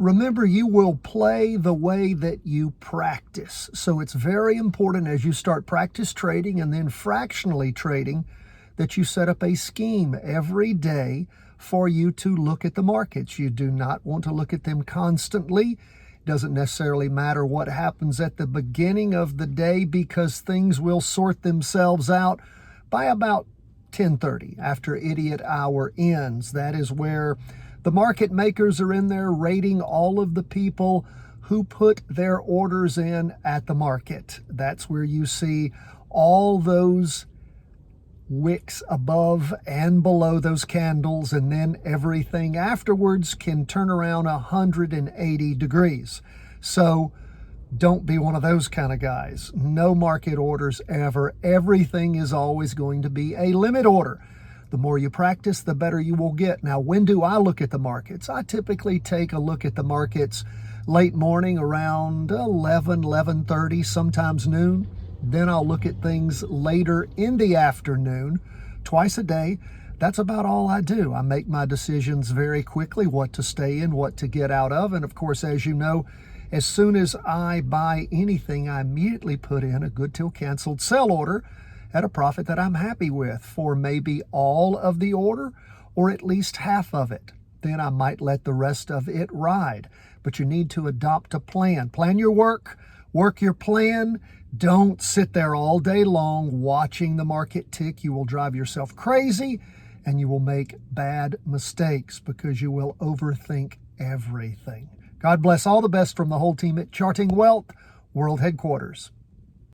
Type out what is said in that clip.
Remember, you will play the way that you practice. So it's very important as you start practice trading and then fractionally trading that you set up a scheme every day for you to look at the markets. You do not want to look at them constantly. It doesn't necessarily matter what happens at the beginning of the day because things will sort themselves out by about 10:30 after idiot hour ends. That is where the market makers are in there rating all of the people who put their orders in at the market. That's where you see all those wicks above and below those candles, and then everything afterwards can turn around 180 degrees. So don't be one of those kind of guys. No market orders ever. Everything is always going to be a limit order. The more you practice, the better you will get. Now, when do I look at the markets? I typically take a look at the markets late morning around 11:30, sometimes noon. Then I'll look at things later in the afternoon, twice a day. That's about all I do. I make my decisions very quickly, what to stay in, what to get out of. And of course, as you know, as soon as I buy anything, I immediately put in a good till canceled sell order at a profit that I'm happy with for maybe all of the order or at least half of it. Then I might let the rest of it ride. But you need to adopt a plan. Plan your work your plan. Don't sit there all day long watching the market tick. You will drive yourself crazy and you will make bad mistakes because you will overthink everything. God bless. All the best from the whole team at Charting Wealth World Headquarters.